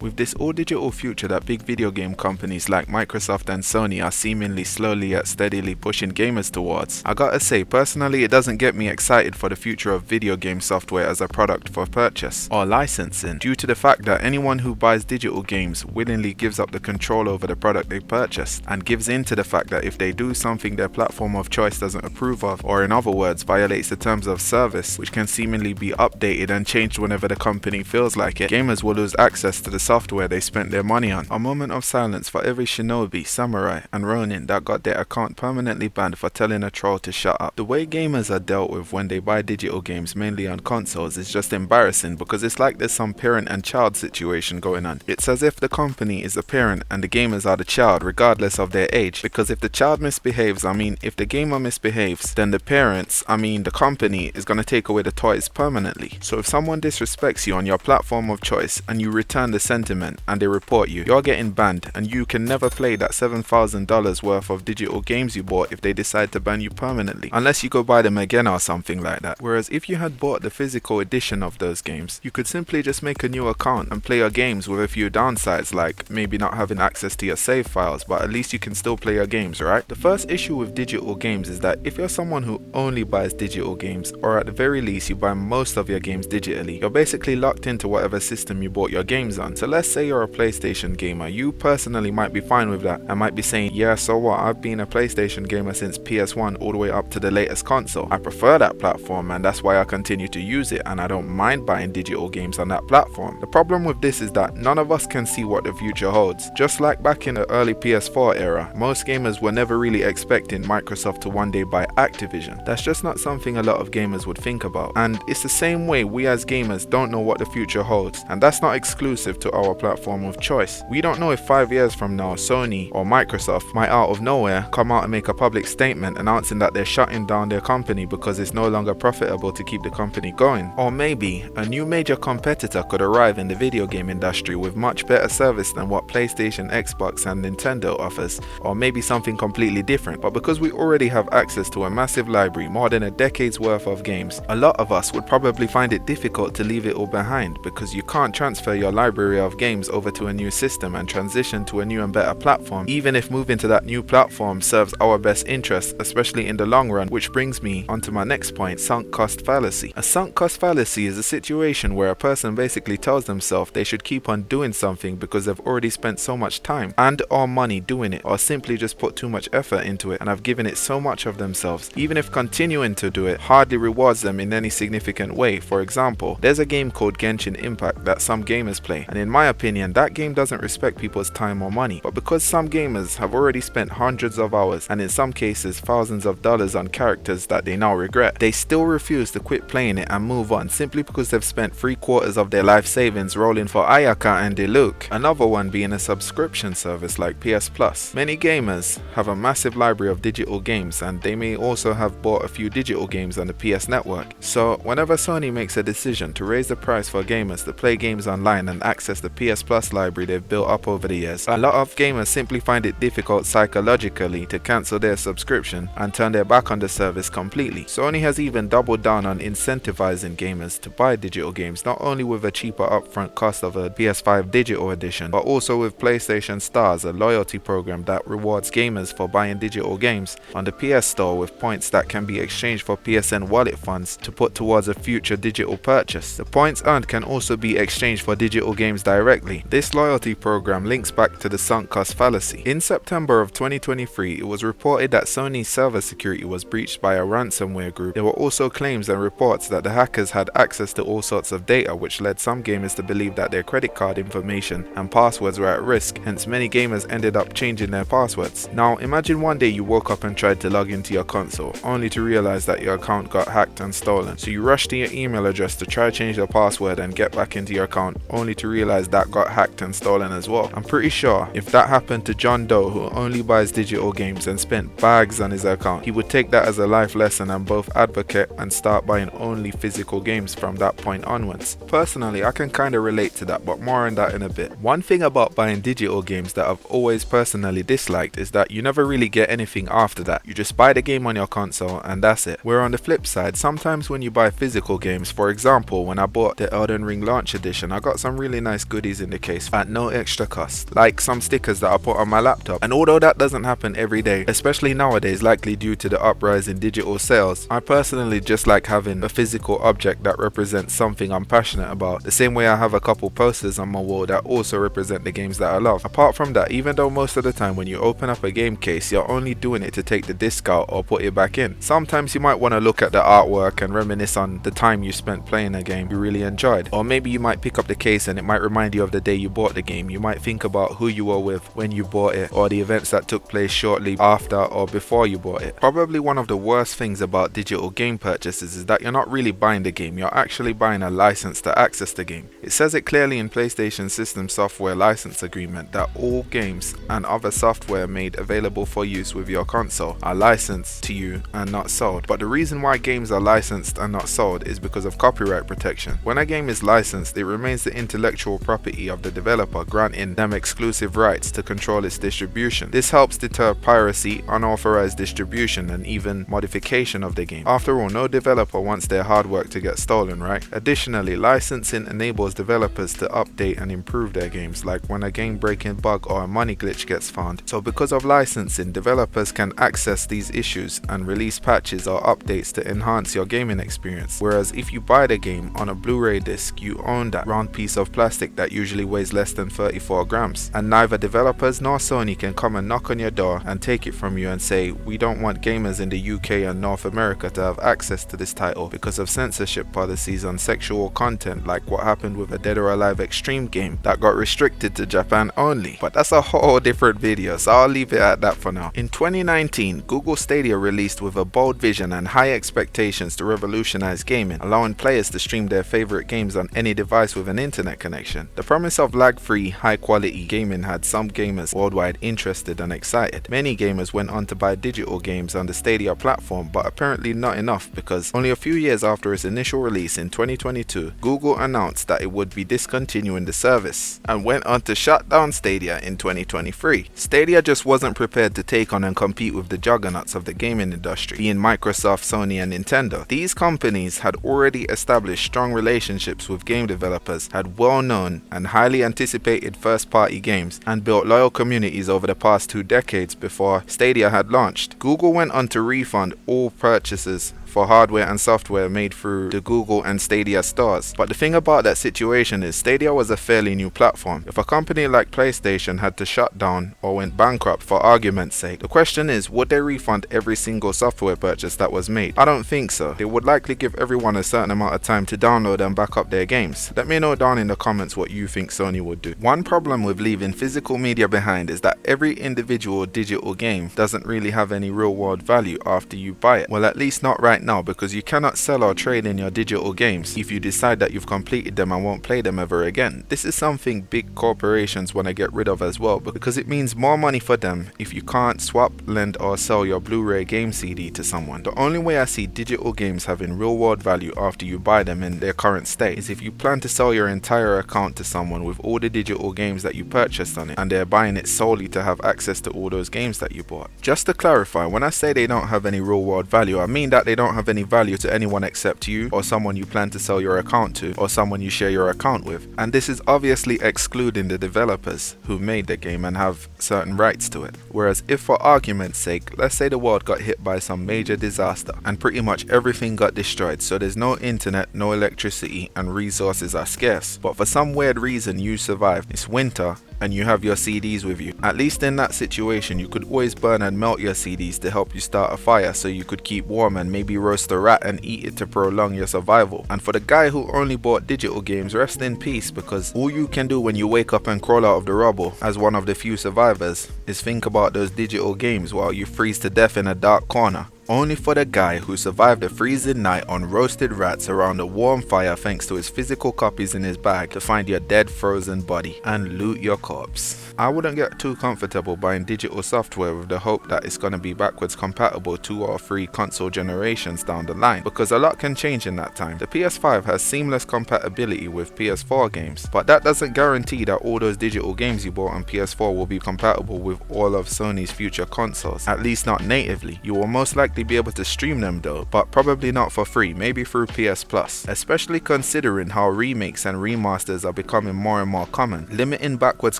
With this all-digital future that big video game companies like Microsoft and Sony are seemingly slowly yet steadily pushing gamers towards, I gotta say personally it doesn't get me excited for the future of video game software as a product for purchase or licensing, due to the fact that anyone who buys digital games willingly gives up the control over the product they purchased, and gives in to the fact that if they do something their platform of choice doesn't approve of, or in other words violates the terms of service, which can seemingly be updated and changed whenever the company feels like it, gamers will lose access to the software they spent their money on. A moment of silence for every shinobi, samurai and ronin that got their account permanently banned for telling a troll to shut up. The way gamers are dealt with when they buy digital games mainly on consoles is just embarrassing, because it's like there's some parent and child situation going on. It's as if the company is the parent and the gamers are the child regardless of their age, because if the child misbehaves, if the gamer misbehaves, then the parents, the company is going to take away the toys permanently. So if someone disrespects you on your platform of choice and you return the sentiment and they report you, you're getting banned, and you can never play that $7,000 worth of digital games you bought if they decide to ban you permanently, unless you go buy them again or something like that. Whereas if you had bought the physical edition of those games, you could simply just make a new account and play your games, with a few downsides like maybe not having access to your save files, but at least you can still play your games, right? The first issue with digital games is that if you're someone who only buys digital games, or at the very least you buy most of your games digitally, you're basically locked into whatever system you bought your games on. So let's say you're a PlayStation gamer, you personally might be fine with that and might be saying, yeah, so what, I've been a PlayStation gamer since PS1 all the way up to the latest console. I prefer that platform and that's why I continue to use it, and I don't mind buying digital games on that platform. The problem with this is that none of us can see what the future holds. Just like back in the early PS4 era, most gamers were never really expecting Microsoft to one day buy Activision. That's just not something a lot of gamers would think about. And it's the same way we as gamers don't know what the future holds, and that's not exclusive to our platform of choice. We don't know if 5 years from now Sony or Microsoft might out of nowhere come out and make a public statement announcing that they're shutting down their company because it's no longer profitable to keep the company going. Or maybe a new major competitor could arrive in the video game industry with much better service than what PlayStation, Xbox and Nintendo offers, or maybe something completely different. But because we already have access to a massive library, more than a decade's worth of games, a lot of us would probably find it difficult to leave it all behind, because you can't transfer your library of games over to a new system and transition to a new and better platform, even if moving to that new platform serves our best interests, especially in the long run. Which brings me onto my next point, sunk cost fallacy. A sunk cost fallacy is a situation where a person basically tells themselves they should keep on doing something because they've already spent so much time and or money doing it, or simply just put too much effort into it and have given it so much of themselves, even if continuing to do it hardly rewards them in any significant way. For example, there's a game called Genshin Impact that some gamers play, and in my opinion that game doesn't respect people's time or money, but because some gamers have already spent hundreds of hours and in some cases thousands of dollars on characters that they now regret, they still refuse to quit playing it and move on, simply because they've spent 3/4 of their life savings rolling for Ayaka and Diluc, another one being a subscription service like PS Plus. Many gamers have a massive library of digital games, and they may also have bought a few digital games on the PS Network. So whenever Sony makes a decision to raise the price for gamers to play games online and access the PS Plus library they've built up over the years, a lot of gamers simply find it difficult psychologically to cancel their subscription and turn their back on the service completely. Sony has even doubled down on incentivizing gamers to buy digital games, not only with a cheaper upfront cost of a PS5 digital edition, but also with PlayStation Stars, a loyalty program that rewards gamers for buying digital games on the PS Store with points that can be exchanged for PSN wallet funds to put towards a future digital purchase. The points earned can also be exchanged for digital games directly. This loyalty program links back to the sunk cost fallacy. In September of 2023, it was reported that Sony's server security was breached by a ransomware group. There were also claims and reports that the hackers had access to all sorts of data, which led some gamers to believe that their credit card information and passwords were at risk, hence many gamers ended up changing their passwords. Now imagine one day you woke up and tried to log into your console, only to realize that your account got hacked and stolen. So you rush to your email address to try to change the password and get back into your account, only to realize that got hacked and stolen as well. I'm pretty sure if that happened to John Doe, who only buys digital games and spent bags on his account, he would take that as a life lesson and both advocate and start buying only physical games from that point onwards. Personally, I can kind of relate to that, but more on that in a bit. One thing about buying digital games that I've always personally disliked is that you never really get anything after that. You just buy the game on your console and that's it. Where on the flip side, sometimes when you buy physical games, for example when I bought the Elden Ring launch edition, I got some really nice goodies in the case at no extra cost, like some stickers that I put on my laptop. And although that doesn't happen every day, especially nowadays, likely due to the uprise in digital sales, I personally just like having a physical object that represents something I'm passionate about, the same way I have a couple posters on my wall that also represent the games that I love. Apart from that, even though most of the time when you open up a game case, you're only doing it to take the disc out or put it back in. Sometimes you might want to look at the artwork and reminisce on the time you spent playing a game you really enjoyed. Or maybe you might pick up the case and it might remind you of the day you bought the game. You might think about who you were with when you bought it, or the events that took place shortly after or before you bought it. Probably one of the worst things about digital game purchases is that you're not really buying the game, you're actually buying a license to access the game. It says it clearly in PlayStation System Software License Agreement that all games and other software made available for use with your console are licensed to you and not sold. But the reason why games are licensed and not sold is because of copyright protection. When a game is licensed, it remains the intellectual property of the developer, granting them exclusive rights to control its distribution. This helps deter piracy, unauthorized distribution, and even modification of the game. After all, no developer wants their hard work to get stolen, right? Additionally, licensing enables developers to update and improve their games, like when a game-breaking bug or a money glitch gets found. So because of licensing, developers can access these issues and release patches or updates to enhance your gaming experience. Whereas if you buy the game on a Blu-ray disc, you own that round piece of plastic that usually weighs less than 34 grams. And neither developers nor Sony can come and knock on your door and take it from you and say, we don't want gamers in the UK and North America to have access to this title because of censorship policies on sexual content, like what happened with a Dead or Alive Extreme game that got restricted to Japan only. But that's a whole different video, so I'll leave it at that for now. In 2019, Google Stadia released with a bold vision and high expectations to revolutionize gaming, allowing players to stream their favorite games on any device with an internet connection. The promise of lag-free, high-quality gaming had some gamers worldwide interested and excited. Many gamers went on to buy digital games on the Stadia platform, but apparently not enough, because only a few years after its initial release in 2022, Google announced that it would be discontinuing the service and went on to shut down Stadia in 2023. Stadia just wasn't prepared to take on and compete with the juggernauts of the gaming industry, being Microsoft, Sony, and Nintendo. These companies had already established strong relationships with game developers, had well-known and highly anticipated first-party games, and built loyal communities over the past 2 decades before Stadia had launched. Google went on to refund all purchases for hardware and software made through the Google and Stadia stores. But the thing about that situation is Stadia was a fairly new platform. If a company like PlayStation had to shut down or went bankrupt for argument's sake, the question is, would they refund every single software purchase that was made? I don't think so. They would likely give everyone a certain amount of time to download and back up their games. Let me know down in the comments what you think Sony would do. One problem with leaving physical media behind is that every individual digital game doesn't really have any real world value after you buy it. Well, at least not right now, because you cannot sell or trade in your digital games if you decide that you've completed them and won't play them ever again. This is something big corporations want to get rid of as well, because it means more money for them if you can't swap, lend, or sell your Blu-ray game CD to someone. The only way I see digital games having real world value after you buy them in their current state is if you plan to sell your entire account to someone with all the digital games that you purchased on it, and they're buying it solely to have access to all those games that you bought. Just to clarify, when I say they don't have any real world value, I mean that they don't have any value to anyone except you, or someone you plan to sell your account to, or someone you share your account with. And this is obviously excluding the developers who made the game and have certain rights to it. Whereas if, for argument's sake, let's say the world got hit by some major disaster and pretty much everything got destroyed, so there's no internet, no electricity, and resources are scarce, but for some weird reason you survived. It's winter and you have your CDs with you. At least in that situation, you could always burn and melt your CDs to help you start a fire so you could keep warm, and maybe roast a rat and eat it to prolong your survival. And for the guy who only bought digital games, rest in peace, because all you can do when you wake up and crawl out of the rubble as one of the few survivors is think about those digital games while you freeze to death in a dark corner. Only for the guy who survived a freezing night on roasted rats around a warm fire thanks to his physical copies in his bag to find your dead frozen body and loot your corpse. I wouldn't get too comfortable buying digital software with the hope that it's going to be backwards compatible 2 or 3 console generations down the line, because a lot can change in that time. The PS5 has seamless compatibility with PS4 games, but that doesn't guarantee that all those digital games you bought on PS4 will be compatible with all of Sony's future consoles, at least not natively. You will most likely likely be able to stream them though, but probably not for free, maybe through PS Plus. Especially considering how remakes and remasters are becoming more and more common. Limiting backwards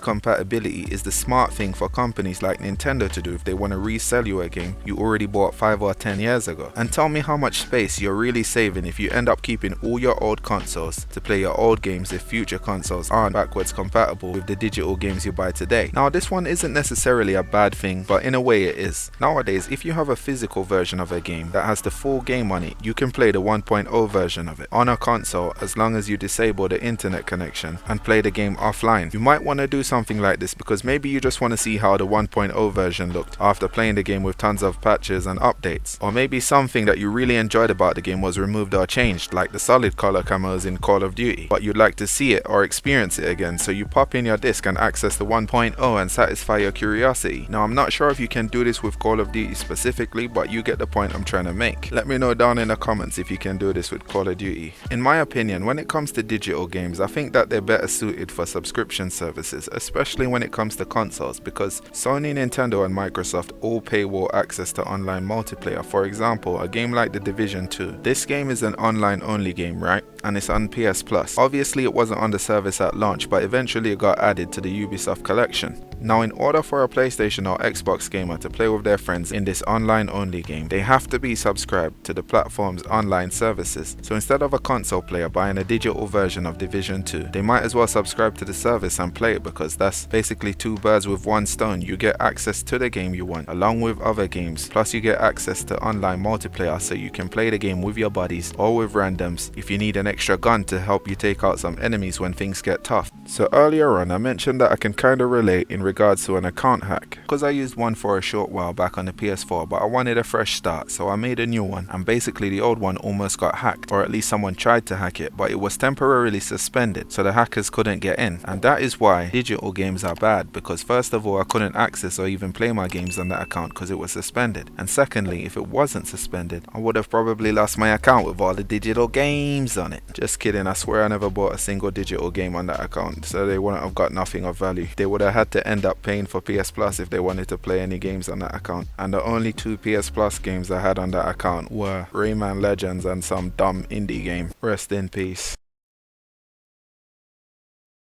compatibility is the smart thing for companies like Nintendo to do if they want to resell you a game you already bought 5 or 10 years ago. And tell me how much space you're really saving if you end up keeping all your old consoles to play your old games if future consoles aren't backwards compatible with the digital games you buy today. Now this one isn't necessarily a bad thing, but in a way it is. Nowadays, if you have a physical version of a game that has the full game on it, you can play the 1.0 version of it on a console as long as you disable the internet connection and play the game offline. You might want to do something like this because maybe you just want to see how the 1.0 version looked after playing the game with tons of patches and updates. Or maybe something that you really enjoyed about the game was removed or changed, like the solid color camos in Call of Duty, but you'd like to see it or experience it again, so you pop in your disc and access the 1.0 and satisfy your curiosity. Now I'm not sure if you can do this with Call of Duty specifically, but you get the point I'm trying to make. Let me know down in the comments if you can do this with Call of Duty. In my opinion, when it comes to digital games, I think that they're better suited for subscription services, especially when it comes to consoles, because Sony, Nintendo and Microsoft all paywall access to online multiplayer. For example, a game like The Division 2. This game is an online only game, right? And it's on PS Plus. Obviously it wasn't on the service at launch, but eventually it got added to the Ubisoft collection. Now in order for a PlayStation or Xbox gamer to play with their friends in this online only game, they have to be subscribed to the platform's online services. So instead of a console player buying a digital version of Division 2, they might as well subscribe to the service and play it, because that's basically two birds with one stone. You get access to the game you want along with other games, plus you get access to online multiplayer so you can play the game with your buddies or with randoms if you need an extra gun to help you take out some enemies when things get tough. So earlier on I mentioned that I can kind of relate in regards to an account hack, because I used one for a short while back on the PS4, but I wanted a fresh start, so I made a new one, and basically the old one almost got hacked, or at least someone tried to hack it, but it was temporarily suspended so the hackers couldn't get in. And that is why digital games are bad, because first of all I couldn't access or even play my games on that account because it was suspended, and secondly, if it wasn't suspended I would have probably lost my account with all the digital games on it. Just kidding, I swear I never bought a single digital game on that account, so they wouldn't have got nothing of value. They would have had to end up paying for PS Plus if they wanted to play any games on that account, and the only 2 PS Plus games I had on that account were Rayman Legends and some dumb indie game. Rest in peace.